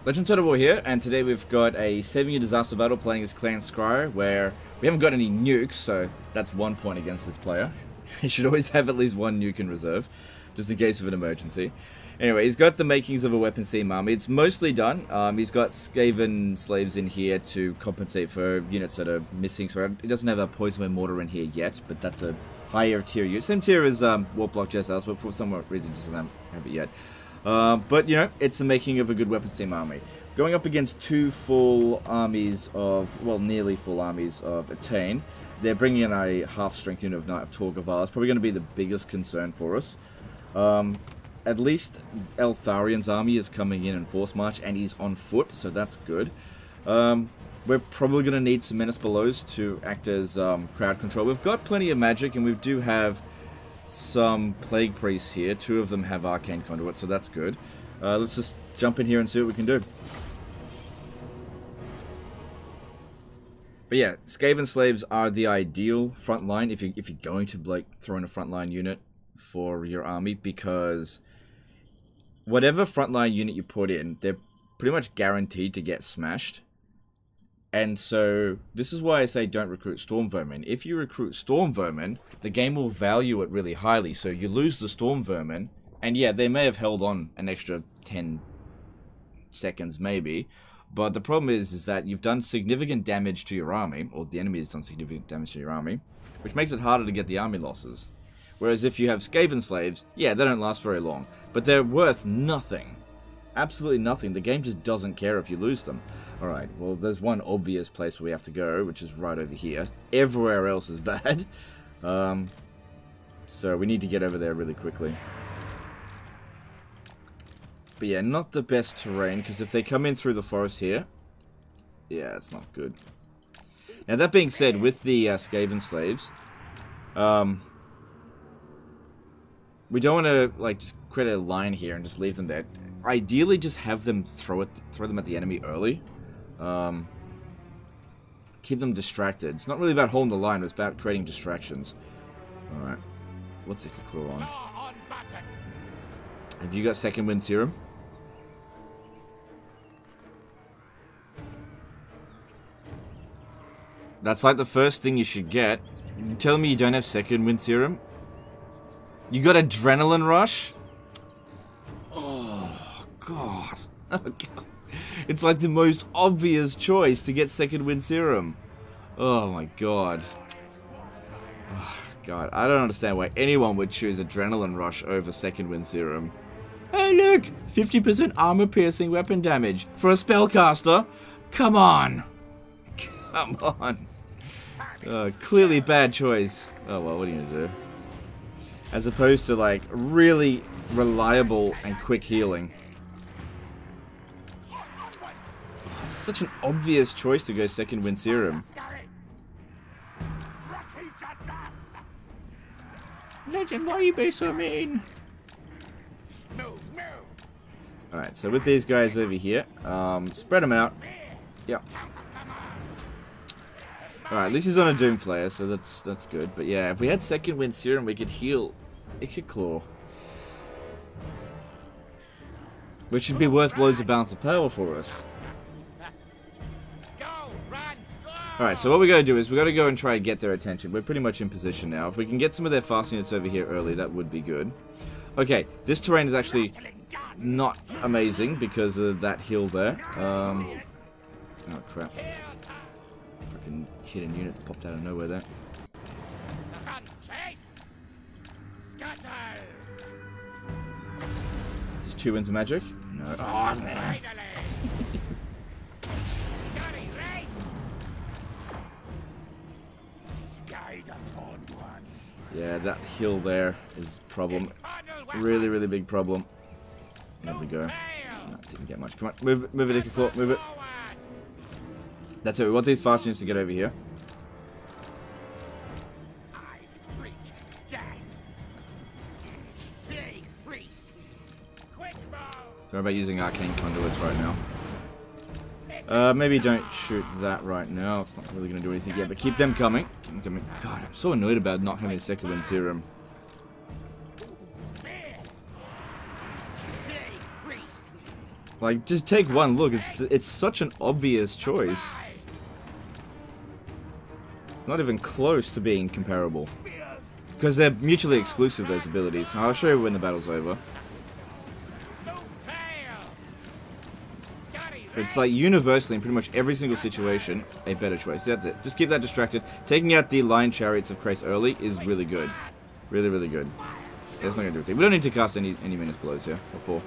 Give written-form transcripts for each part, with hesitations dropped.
Legend Total War here, and today we've got a 7-year disaster battle playing as Clan Scryer, where we haven't got any nukes, so that's 1 point against this player. He should always have at least 1 nuke in reserve, just in case of an emergency. Anyway, he's got the makings of a weapons team army. It's mostly done. He's got Skaven slaves in here to compensate for units that are missing, so he doesn't have a poison mortar in here yet, but that's a higher tier unit. Same tier as Warplock Jessels, but for some reason just doesn't have it yet. But, you know, it's the making of a good weapons team army. Going up against 2 full armies of, well, nearly full armies of Attain. They're bringing in a half-strength unit of Knight of Torgavar. It's probably going to be the biggest concern for us. At least Eltharian's army is coming in force march, and he's on foot, so that's good. We're probably going to need some Menace Belows to act as crowd control. We've got plenty of magic, and we do have some Plague Priests here. 2 of them have Arcane Conduit, so that's good. Let's just jump in here and see what we can do. But yeah, Skaven Slaves are the ideal front line if you're going to like throw in a frontline unit for your army, because whatever frontline unit you put in, they're pretty much guaranteed to get smashed. And so, this is why I say don't recruit Storm Vermin. If you recruit Storm Vermin, the game will value it really highly. So you lose the Storm Vermin, and yeah, they may have held on an extra 10 seconds maybe. But the problem is that you've done significant damage to your army, or the enemy has done significant damage to your army, which makes it harder to get the army losses. Whereas if you have Skaven Slaves, yeah, they don't last very long. But they're worth nothing. Absolutely nothing. The game just doesn't care if you lose them. Alright, well, there's one obvious place where we have to go, which is right over here. Everywhere else is bad. So we need to get over there really quickly. But yeah, not the best terrain, because if they come in through the forest here, yeah, it's not good. Now, that being said, with the Skaven Slaves, we don't want to, like, just create a line here and just leave them there. Ideally, just have them throw them at the enemy early. Keep them distracted. It's not really about holding the line, it's about creating distractions. Alright. What's it for Claw on? Have you got second wind serum? That's like the first thing you should get. You telling me you don't have second wind serum? You got adrenaline rush? Oh, God. Oh, God. It's like the most obvious choice to get second wind serum. Oh, my God. Oh, God, I don't understand why anyone would choose adrenaline rush over second wind serum. Hey, look! 50% armor piercing weapon damage for a spellcaster? Come on! Come on. Clearly bad choice. Oh, well, what are you gonna do? As opposed to, like, really reliable and quick healing. Oh, it's such an obvious choice to go second wind serum. Legend, why you be so mean? Alright, so with these guys over here, spread them out. Yep. Alright, at least he's on a Doom Flare, so that's good. But yeah, if we had second wind serum, we could heal. It could claw. Which should be worth loads of balance of power for us. Alright, so what we gotta do is we gotta go and try and get their attention. We're pretty much in position now. If we can get some of their fast units over here early, that would be good. Okay, this terrain is actually not amazing because of that hill there. Oh crap. Fucking hidden units popped out of nowhere there. Is this 2 winds of magic? No. Oh, man. Yeah, that hill there is a problem. Really, really big problem. There we go. No, didn't get much. Come on, move it, Icaclaw, move it. That's it. We want these fast units to get over here. Don't worry about using arcane conduits right now. Maybe don't shoot that right now. It's not really going to do anything yet, but keep them coming. Keep them coming. God, I'm so annoyed about not having a second wind serum. Like, just take one look. It's such an obvious choice. Not even close to being comparable. Because they're mutually exclusive, those abilities. I'll show you when the battle's over. But it's like universally in pretty much every single situation, a better choice. That's it. Just keep that distracted. Taking out the Lion Chariots of Krace early is really good. Really, really good. That's not going to do anything. We don't need to cast any menace blows here. Before.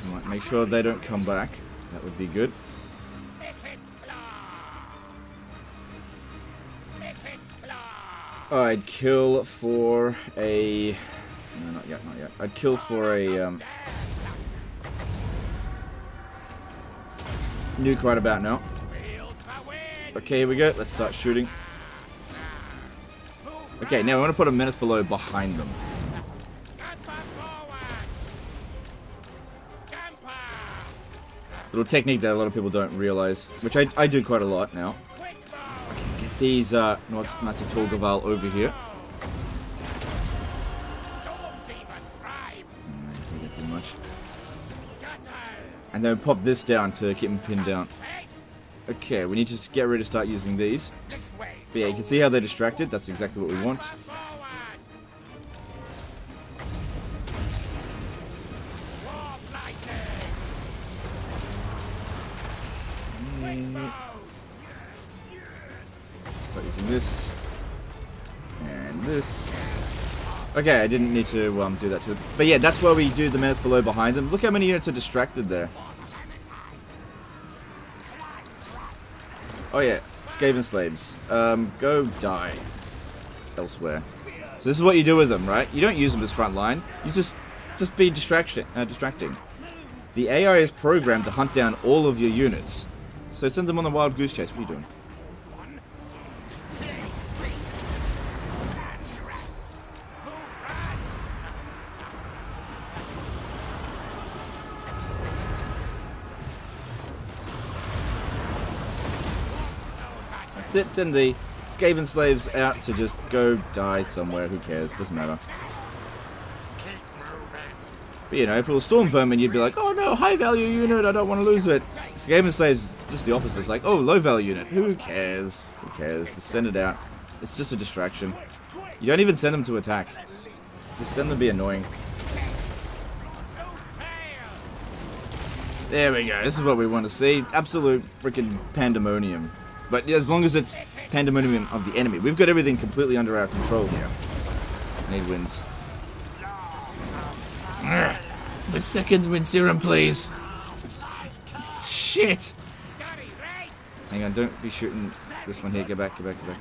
Come on, make sure they don't come back. That would be good. Oh, I'd kill for a... No, not yet, not yet. I'd kill for a nuke right about now. Okay, here we go. Let's start shooting. Okay, now we want to put a menace below behind them. Little technique that a lot of people don't realize, which I do quite a lot now. Get these Nazi Torgaval over here. Don't get too much. And then pop this down to keep them pinned down. Okay, we need to get ready to start using these. But yeah, you can see how they're distracted. That's exactly what we want. Start using this. And this. Okay, I didn't need to do that to it. But yeah, that's where we do the menace below behind them. Look how many units are distracted there. Oh yeah, Skaven slaves. Go die elsewhere. So this is what you do with them, right? You don't use them as front line. You just be distracting. The AI is programmed to hunt down all of your units. So send them on a wild goose chase. What are you doing? That's it. Send the Skaven slaves out to just go die somewhere. Who cares? Doesn't matter. But, you know, if it was Storm Vermin, you'd be like, oh no, high value unit, I don't want to lose it. Skaven slaves, just the opposite. It's like, oh, low value unit. Who cares? Who cares? Just send it out. It's just a distraction. You don't even send them to attack. Just send them to be annoying. There we go. This is what we want to see. Absolute freaking pandemonium. But as long as it's pandemonium of the enemy. We've got everything completely under our control here. I need wins. The second win serum, please. Shit! Hang on, don't be shooting this one here. Get back, get back, get back.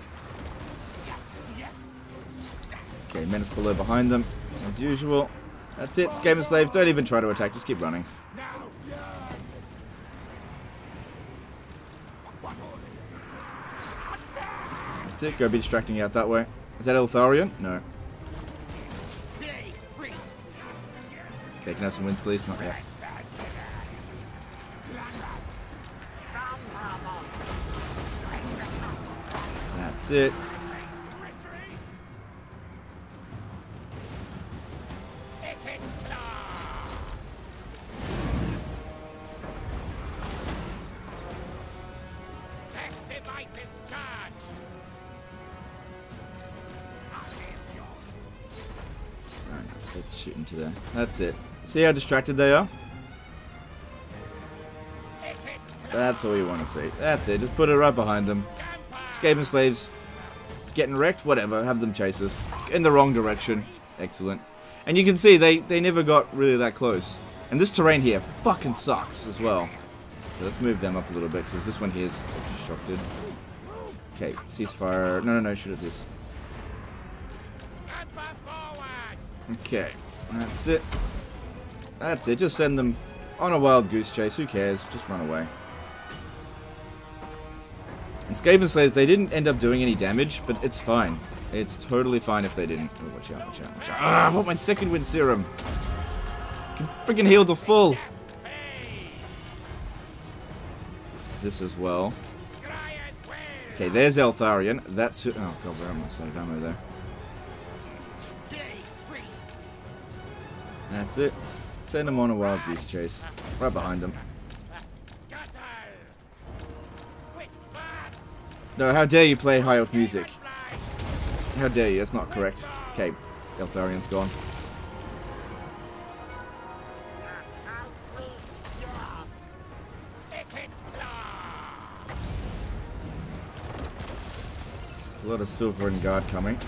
Okay, menace below behind them, as usual. That's it, Skaven slaves. Don't even try to attack, just keep running. That's it, go be distracting out that way. Is that Eltharion? No. Okay, can I have some wins, please? Not yet. That's it. Let's shoot into there. That's it. See how distracted they are? That's all you want to see. That's it. Just put it right behind them. Skaven slaves getting wrecked? Whatever. Have them chase us. In the wrong direction. Excellent. And you can see they never got really that close. And this terrain here fucking sucks as well. So let's move them up a little bit because this one here is obstructed. Okay, ceasefire. No, shoot at this. Okay, that's it. That's it. Just send them on a wild goose chase. Who cares? Just run away. And Skaven Slayers, they didn't end up doing any damage, but it's fine. It's totally fine if they didn't. Oh, watch out, watch out, watch out. Ah, I want my second wind serum. Can freaking heal to full. This as well. Okay, there's Eltharion. That's... Oh, God, where am I? Started ammo there. That's it. Send him on a wild goose chase. Right behind him. No, how dare you play high elf music? How dare you? That's not correct. Okay, Eltharion's gone. A lot of silver and guard coming.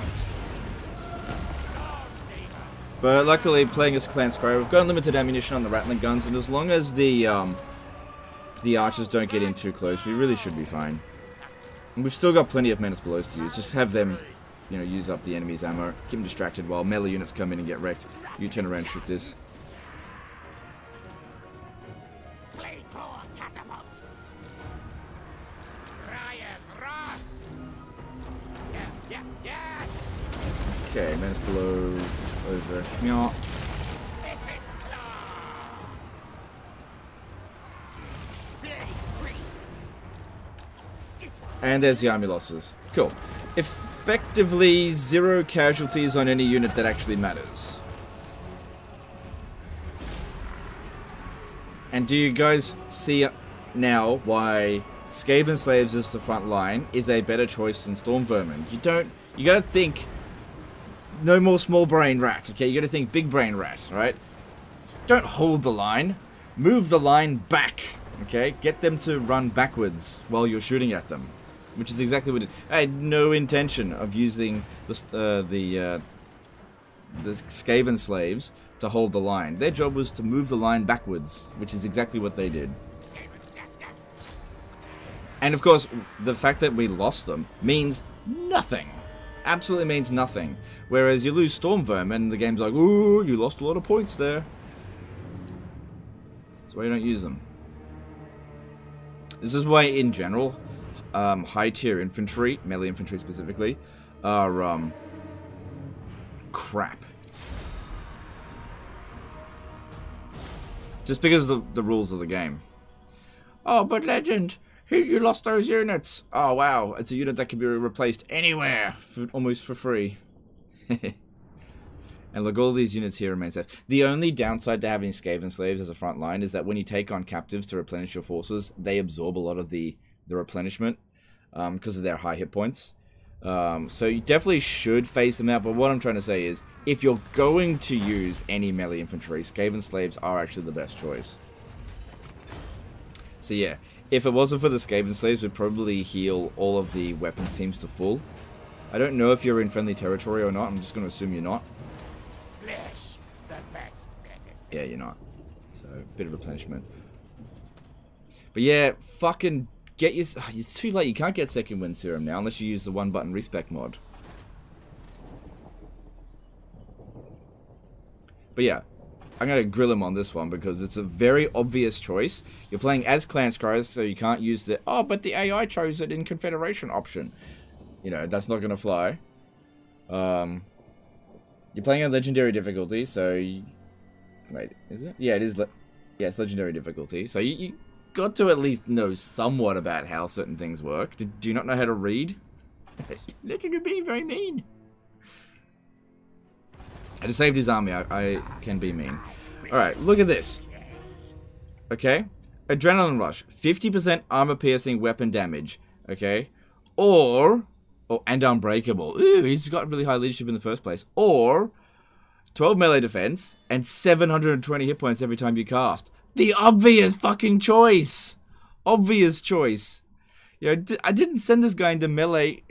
But luckily, playing as Clan Scryer, we've got unlimited ammunition on the Rattling guns, and as long as the archers don't get in too close, we really should be fine. And we've still got plenty of Menace Blows to use. Just have them, you know, use up the enemy's ammo. Keep them distracted while melee units come in and get wrecked. You turn around and shoot this. Okay, Menace Blow over here. And there's the army losses. Cool. Effectively, 0 casualties on any unit that actually matters. And do you guys see now why Skaven Slaves as the front line is a better choice than Storm Vermin? You gotta think, no more small brain rat, okay? You gotta think big brain rat, right? Don't hold the line. Move the line back, okay? Get them to run backwards while you're shooting at them. Which is exactly what it... I had no intention of using the Skaven Slaves to hold the line. Their job was to move the line backwards, which is exactly what they did. And of course, the fact that we lost them means nothing. Absolutely means nothing. Whereas you lose Storm Vermin, and the game's like, ooh, you lost a lot of points there. That's why you don't use them. This is why, in general, high-tier infantry, melee infantry specifically, are, crap. Just because of the rules of the game. Oh, but Legend, you lost those units. Oh, wow, it's a unit that can be replaced anywhere, almost for free. And look, all these units here remain safe. The only downside to having Skaven Slaves as a front line is that when you take on captives to replenish your forces, they absorb a lot of the replenishment because of their high hit points. So you definitely should phase them out, but what I'm trying to say is, if you're going to use any melee infantry, Skaven Slaves are actually the best choice. So yeah, if it wasn't for the Skaven Slaves, we'd probably heal all of the weapons teams to full. I don't know if you're in friendly territory or not, I'm just going to assume you're not. Flesh, the best medicine. Yeah, you're not. So, bit of replenishment. But yeah, fucking get your... It's too late, you can't get second wind serum now unless you use the one button respec mod. But yeah, I'm going to grill him on this one because it's a very obvious choice. You're playing as Clan Scryers, so you can't use the, oh, but the AI chose it in Confederation option. You know, that's not going to fly. You're playing on Legendary difficulty, so... Wait, is it? Yeah, it is. Yeah, it's Legendary difficulty. So you got to at least know somewhat about how certain things work. Do you not know how to read? Legendary being very mean. I just saved his army. I can be mean. Alright, look at this. Okay? Adrenaline Rush. 50% armor-piercing weapon damage. Okay? Or... Oh, and Unbreakable. Ooh, he's got really high leadership in the first place. Or 12 melee defense and 720 hit points every time you cast. The obvious fucking choice. Obvious choice. You know, I didn't send this guy into melee,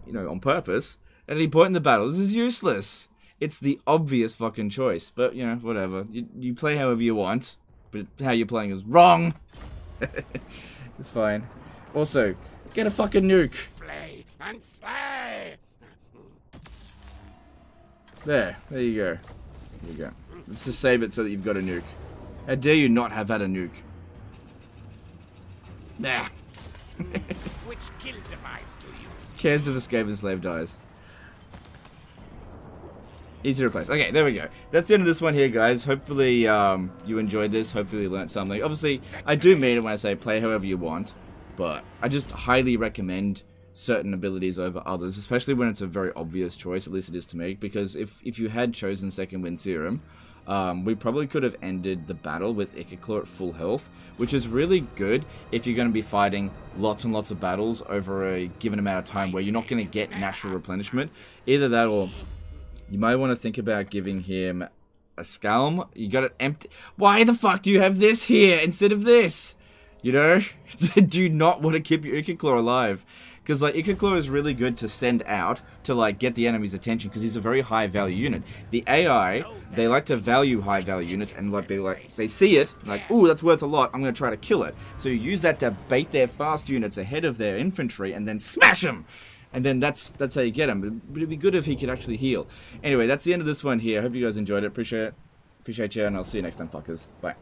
you know, on purpose. At any point in the battle, this is useless. It's the obvious fucking choice. But, you know, whatever. You play however you want. But how you're playing is wrong. It's fine. Also, get a fucking nuke. And slay. There you go. There you go. Let's just save it so that you've got a nuke. How dare you not have had a nuke? Nah. Which kill device to use? Cares if a Skaven Slave dies. Easy to replace. Okay, there we go. That's the end of this one here, guys. Hopefully, you enjoyed this. Hopefully you learned something. Obviously, I do mean it when I say play however you want. But I just highly recommend certain abilities over others, especially when it's a very obvious choice, at least it is to me, because if you had chosen Second Wind Serum, we probably could have ended the battle with Ikiclaw at full health, which is really good if you're going to be fighting lots and lots of battles over a given amount of time where you're not going to get natural replenishment. Either that, or you might want to think about giving him a Scalm. You got it empty. Why the fuck do you have this here instead of this? You know? Do you not want to keep your Ikiclaw alive? Because, like, Ikiclaw is really good to send out to, like, get the enemy's attention, because he's a very high-value unit. The AI, they like to value high-value units, and, like, they see it, like, ooh, that's worth a lot, I'm going to try to kill it. So you use that to bait their fast units ahead of their infantry, and then smash them! And then that's how you get him. It'd be good if he could actually heal. Anyway, that's the end of this one here. I hope you guys enjoyed it. Appreciate you, and I'll see you next time, fuckers. Bye.